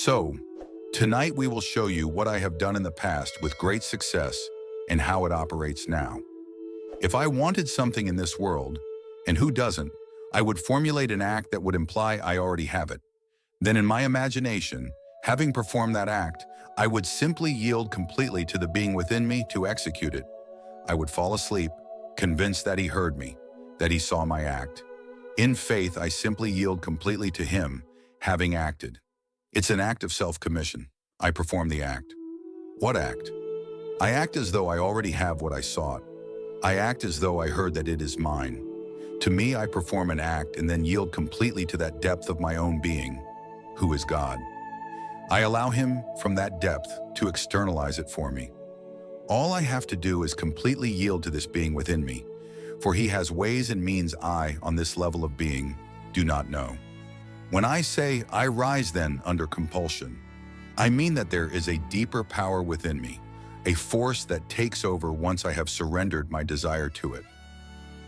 So, tonight we will show you what I have done in the past with great success and how it operates now. If I wanted something in this world, and who doesn't, I would formulate an act that would imply I already have it. Then in my imagination, having performed that act, I would simply yield completely to the being within me to execute it. I would fall asleep, convinced that he heard me, that he saw my act. In faith, I simply yield completely to him, having acted. It's an act of self-commission. I perform the act. What act? I act as though I already have what I sought. I act as though I heard that it is mine. To me, I perform an act and then yield completely to that depth of my own being, who is God. I allow him from that depth to externalize it for me. All I have to do is completely yield to this being within me, for he has ways and means I, on this level of being, do not know. When I say, I rise then under compulsion, I mean that there is a deeper power within me, a force that takes over once I have surrendered my desire to it.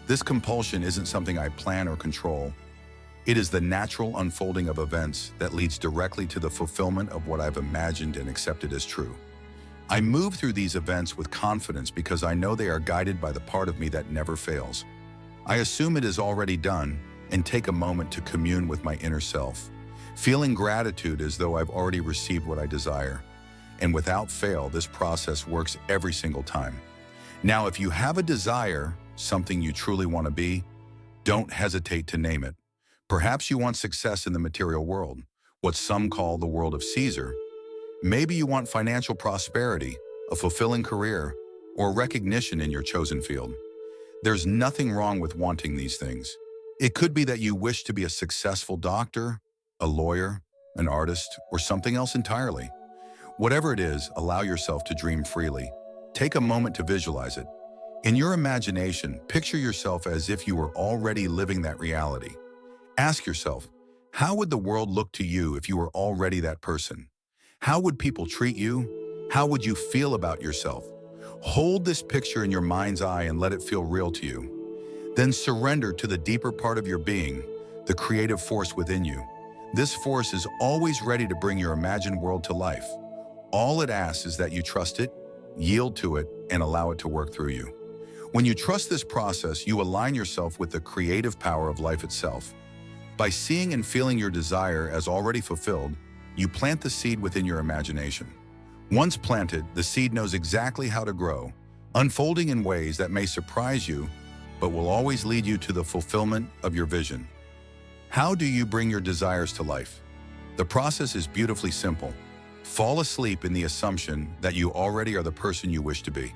This compulsion isn't something I plan or control. It is the natural unfolding of events that leads directly to the fulfillment of what I've imagined and accepted as true. I move through these events with confidence because I know they are guided by the part of me that never fails. I assume it is already done and take a moment to commune with my inner self, feeling gratitude as though I've already received what I desire. And without fail, this process works every single time. Now, if you have a desire, something you truly want to be, don't hesitate to name it. Perhaps you want success in the material world, what some call the world of Caesar. Maybe you want financial prosperity, a fulfilling career, or recognition in your chosen field. There's nothing wrong with wanting these things. It could be that you wish to be a successful doctor, a lawyer, an artist, or something else entirely. Whatever it is, allow yourself to dream freely. Take a moment to visualize it. In your imagination, picture yourself as if you were already living that reality. Ask yourself, how would the world look to you if you were already that person? How would people treat you? How would you feel about yourself? Hold this picture in your mind's eye and let it feel real to you. Then surrender to the deeper part of your being, the creative force within you. This force is always ready to bring your imagined world to life. All it asks is that you trust it, yield to it, and allow it to work through you. When you trust this process, you align yourself with the creative power of life itself. By seeing and feeling your desire as already fulfilled, you plant the seed within your imagination. Once planted, the seed knows exactly how to grow, unfolding in ways that may surprise you, but will always lead you to the fulfillment of your vision. How do you bring your desires to life? The process is beautifully simple. Fall asleep in the assumption that you already are the person you wish to be.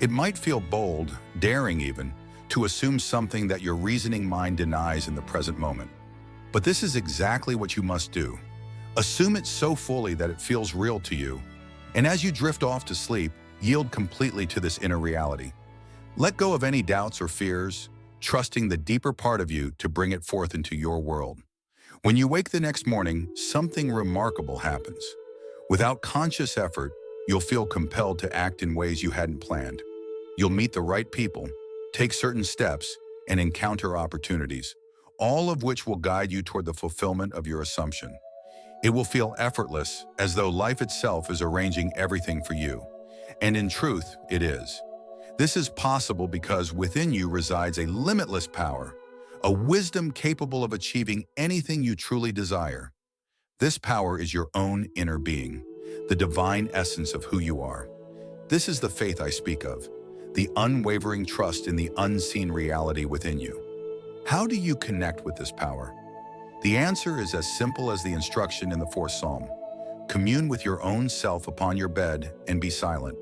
It might feel bold, daring even, to assume something that your reasoning mind denies in the present moment. But this is exactly what you must do. Assume it so fully that it feels real to you. And as you drift off to sleep, yield completely to this inner reality. Let go of any doubts or fears, trusting the deeper part of you to bring it forth into your world. When you wake the next morning, something remarkable happens. Without conscious effort, you'll feel compelled to act in ways you hadn't planned. You'll meet the right people, take certain steps, and encounter opportunities, all of which will guide you toward the fulfillment of your assumption. It will feel effortless, as though life itself is arranging everything for you. And in truth, it is. This is possible because within you resides a limitless power, a wisdom capable of achieving anything you truly desire. This power is your own inner being, the divine essence of who you are. This is the faith I speak of, the unwavering trust in the unseen reality within you. How do you connect with this power? The answer is as simple as the instruction in the 4th Psalm. Commune with your own self upon your bed and be silent.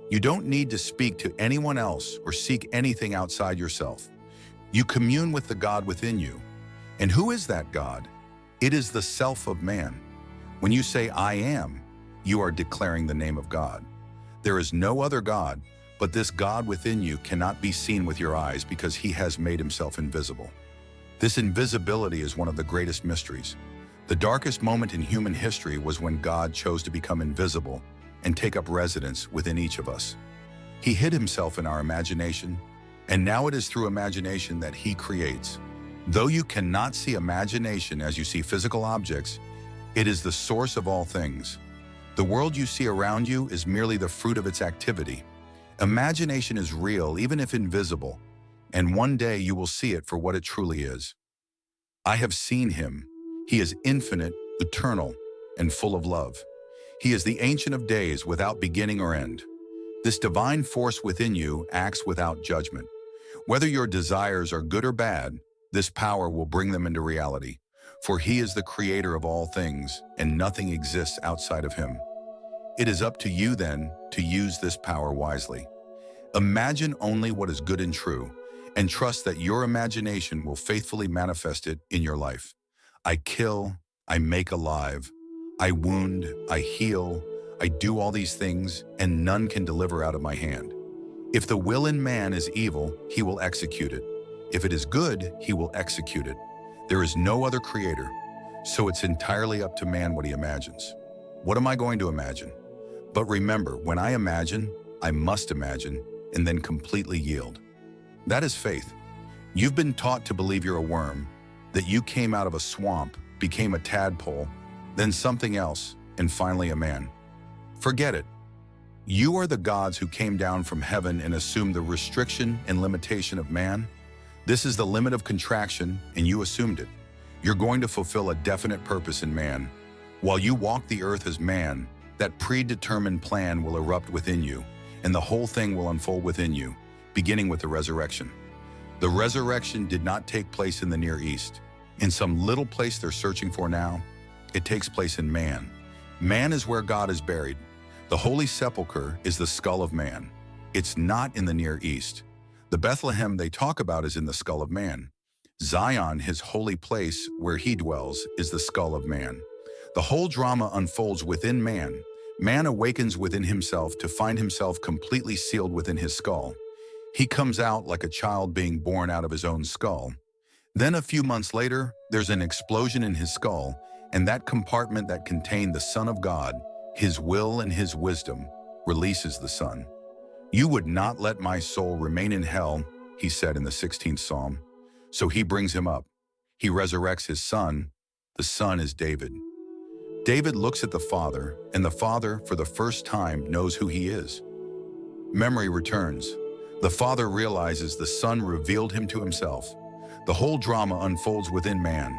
You don't need to speak to anyone else or seek anything outside yourself. You commune with the God within you. And who is that God? It is the self of man. When you say, I am, you are declaring the name of God. There is no other God, but this God within you cannot be seen with your eyes because he has made himself invisible. This invisibility is one of the greatest mysteries. The darkest moment in human history was when God chose to become invisible and take up residence within each of us. He hid himself in our imagination, and now it is through imagination that he creates. Though you cannot see imagination as you see physical objects, It is the source of all things. The world you see around you is merely the fruit of its activity. Imagination is real, even if invisible, and one day you will see it for what it truly is. I have seen him. He is infinite, eternal, and full of love. He is the Ancient of Days without beginning or end. This divine force within you acts without judgment. Whether your desires are good or bad, this power will bring them into reality. For he is the creator of all things, and nothing exists outside of him. It is up to you then to use this power wisely. Imagine only what is good and true, and trust that your imagination will faithfully manifest it in your life. I kill, I make alive, I wound, I heal, I do all these things, and none can deliver out of my hand. If the will in man is evil, he will execute it. If it is good, he will execute it. There is no other creator, so it's entirely up to man what he imagines. What am I going to imagine? But remember, when I imagine, I must imagine, and then completely yield. That is faith. You've been taught to believe you're a worm, that you came out of a swamp, became a tadpole, then something else, and finally a man. Forget it. You are the gods who came down from heaven and assumed the restriction and limitation of man. This is the limit of contraction, and you assumed it. You're going to fulfill a definite purpose in man. While you walk the earth as man, that predetermined plan will erupt within you, and the whole thing will unfold within you, beginning with the resurrection. The resurrection did not take place in the Near East. In some little place they're searching for now, it takes place in man. Man is where God is buried. The Holy Sepulchre is the skull of man. It's not in the Near East. The Bethlehem they talk about is in the skull of man. Zion, his holy place where he dwells, is the skull of man. The whole drama unfolds within man. Man awakens within himself to find himself completely sealed within his skull. He comes out like a child being born out of his own skull. Then a few months later, there's an explosion in his skull, and that compartment that contained the Son of God, his will and his wisdom, releases the Son. You would not let my soul remain in hell, he said in the 16th Psalm. So he brings him up. He resurrects his son. The son is David. David looks at the Father, and the Father, for the first time, knows who he is. Memory returns. The Father realizes the Son revealed him to himself. The whole drama unfolds within man.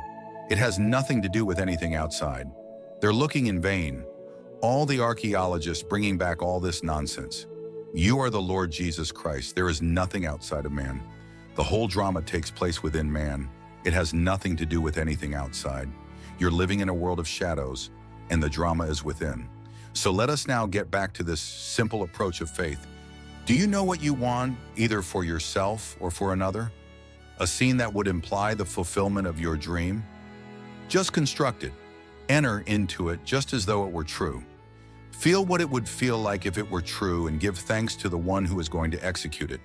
It has nothing to do with anything outside. They're looking in vain. All the archaeologists bringing back all this nonsense. You are the Lord Jesus Christ. There is nothing outside of man. The whole drama takes place within man. It has nothing to do with anything outside. You're living in a world of shadows, and the drama is within. So let us now get back to this simple approach of faith. Do you know what you want, either for yourself or for another? A scene that would imply the fulfillment of your dream? Just construct it. Enter into it just as though it were true. Feel what it would feel like if it were true and give thanks to the one who is going to execute it.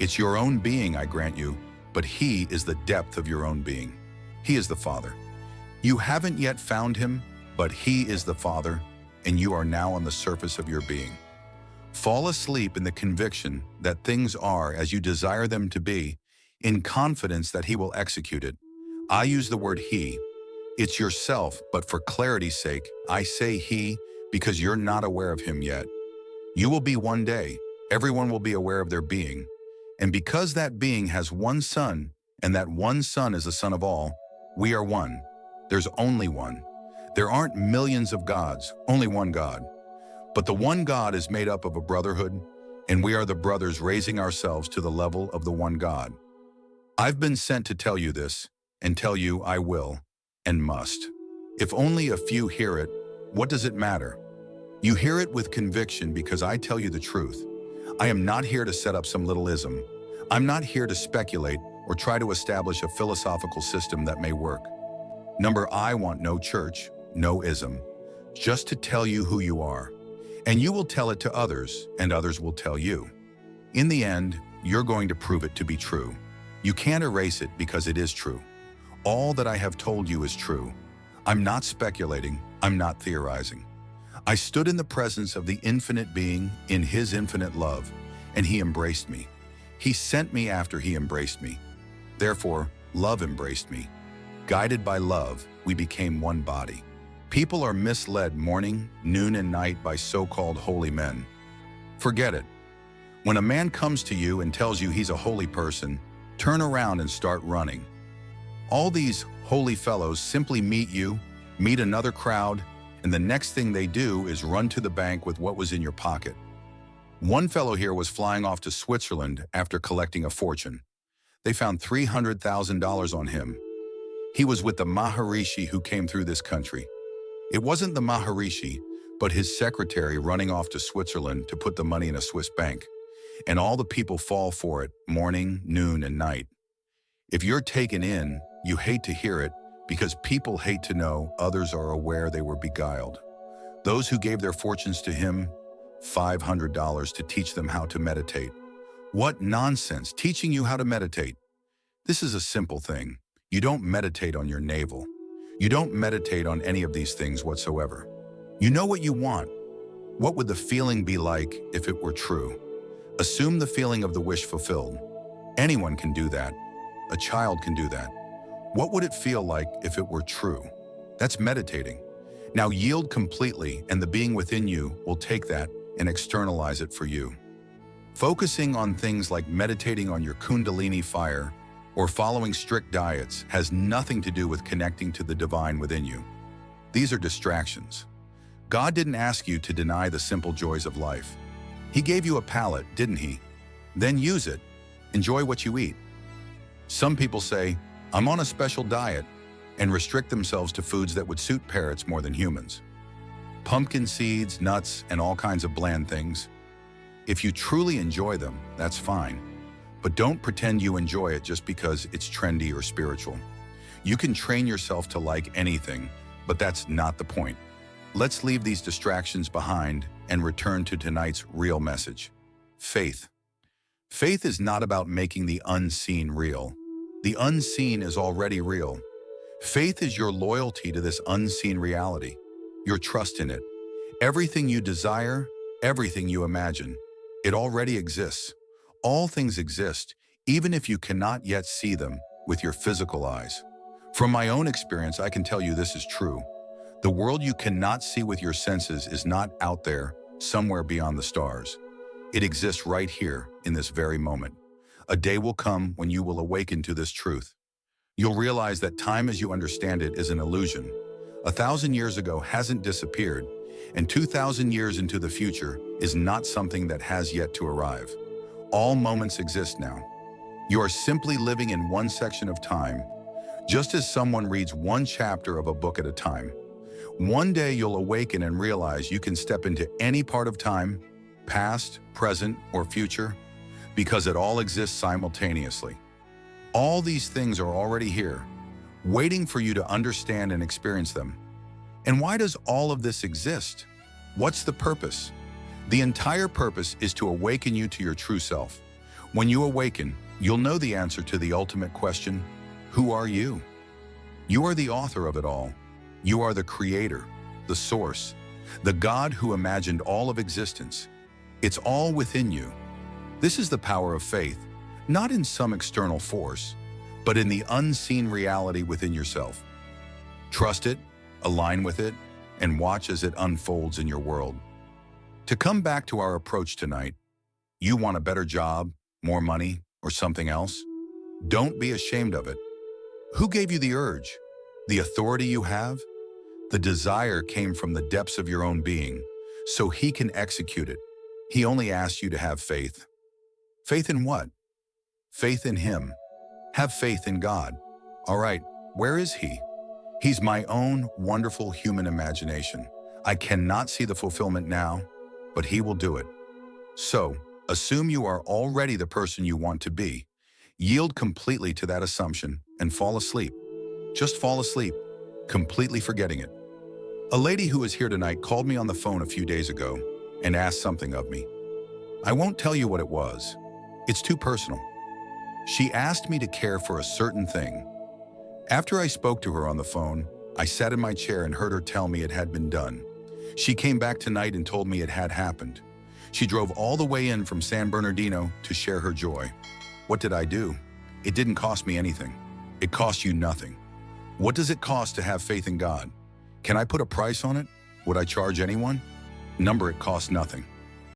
It's your own being, I grant you, but he is the depth of your own being. He is the Father. You haven't yet found him, but he is the Father, and you are now on the surface of your being. Fall asleep in the conviction that things are as you desire them to be, in confidence that he will execute it. I use the word he. It's yourself, but for clarity's sake, I say he because you're not aware of him yet. You will be one day. Everyone will be aware of their being. And because that being has one Son, and that one Son is the Son of all, we are one. There's only one. There aren't millions of gods, only one God. But the one God is made up of a brotherhood, and we are the brothers raising ourselves to the level of the one God. I've been sent to tell you this, and tell you I will, and must. If only a few hear it, what does it matter? You hear it with conviction because I tell you the truth. I am not here to set up some little ism. I'm not here to speculate or try to establish a philosophical system that may work. I want no church, no ism, just to tell you who you are. And you will tell it to others, and others will tell you. In the end, you're going to prove it to be true. You can't erase it because it is true. All that I have told you is true. I'm not speculating, I'm not theorizing. I stood in the presence of the infinite being in his infinite love, and he embraced me. He sent me after he embraced me. Therefore, love embraced me. Guided by love, we became one body. People are misled morning, noon, and night by so-called holy men. Forget it. When a man comes to you and tells you he's a holy person, turn around and start running. All these holy fellows simply meet you, meet another crowd, and the next thing they do is run to the bank with what was in your pocket. One fellow here was flying off to Switzerland after collecting a fortune. They found $300,000 on him. He was with the Maharishi who came through this country. It wasn't the Maharishi, but his secretary running off to Switzerland to put the money in a Swiss bank. And all the people fall for it, morning, noon, and night. If you're taken in, you hate to hear it because people hate to know others are aware they were beguiled. Those who gave their fortunes to him, $500 to teach them how to meditate. What nonsense, teaching you how to meditate. This is a simple thing. You don't meditate on your navel. You don't meditate on any of these things whatsoever. You know what you want. What would the feeling be like if it were true? Assume the feeling of the wish fulfilled. Anyone can do that. A child can do that. What would it feel like if it were true? That's meditating. Now yield completely, and the being within you will take that and externalize it for you. Focusing on things like meditating on your Kundalini fire or following strict diets has nothing to do with connecting to the divine within you. These are distractions. God didn't ask you to deny the simple joys of life. He gave you a palate, didn't he? Then use it. Enjoy what you eat. Some people say, I'm on a special diet, and restrict themselves to foods that would suit parrots more than humans. Pumpkin seeds, nuts, and all kinds of bland things. If you truly enjoy them, that's fine. But don't pretend you enjoy it just because it's trendy or spiritual. You can train yourself to like anything, but that's not the point. Let's leave these distractions behind and return to tonight's real message. Faith. Faith is not about making the unseen real. The unseen is already real. Faith is your loyalty to this unseen reality, your trust in it. Everything you desire, everything you imagine, it already exists. All things exist, even if you cannot yet see them with your physical eyes. From my own experience, I can tell you this is true. The world you cannot see with your senses is not out there, somewhere beyond the stars. It exists right here, in this very moment. A day will come when you will awaken to this truth. You'll realize that time as you understand it is an illusion. 1,000 years ago hasn't disappeared, and 2,000 years into the future is not something that has yet to arrive. All moments exist now. You are simply living in one section of time, just as someone reads one chapter of a book at a time. One day you'll awaken and realize you can step into any part of time, past, present, or future, because it all exists simultaneously. All these things are already here, waiting for you to understand and experience them. And why does all of this exist? What's the purpose? The entire purpose is to awaken you to your true self. When you awaken, you'll know the answer to the ultimate question, who are you? You are the author of it all. You are the creator, the source, the God who imagined all of existence. It's all within you. This is the power of faith, not in some external force, but in the unseen reality within yourself. Trust it, align with it, and watch as it unfolds in your world. To come back to our approach tonight, you want a better job, more money, or something else? Don't be ashamed of it. Who gave you the urge? The authority you have? The desire came from the depths of your own being, so he can execute it. He only asks you to have faith. Faith in what? Faith in him. Have faith in God. All right, where is he? He's my own wonderful human imagination. I cannot see the fulfillment now, but he will do it. So, assume you are already the person you want to be. Yield completely to that assumption and fall asleep. Just fall asleep, completely forgetting it. A lady who is here tonight called me on the phone a few days ago and asked something of me. I won't tell you what it was. It's too personal. She asked me to care for a certain thing. After I spoke to her on the phone, I sat in my chair and heard her tell me it had been done. She came back tonight and told me it had happened. She drove all the way in from San Bernardino to share her joy. What did I do? It didn't cost me anything. It cost you nothing. What does it cost to have faith in God? Can I put a price on it? Would I charge anyone? Number, it costs nothing.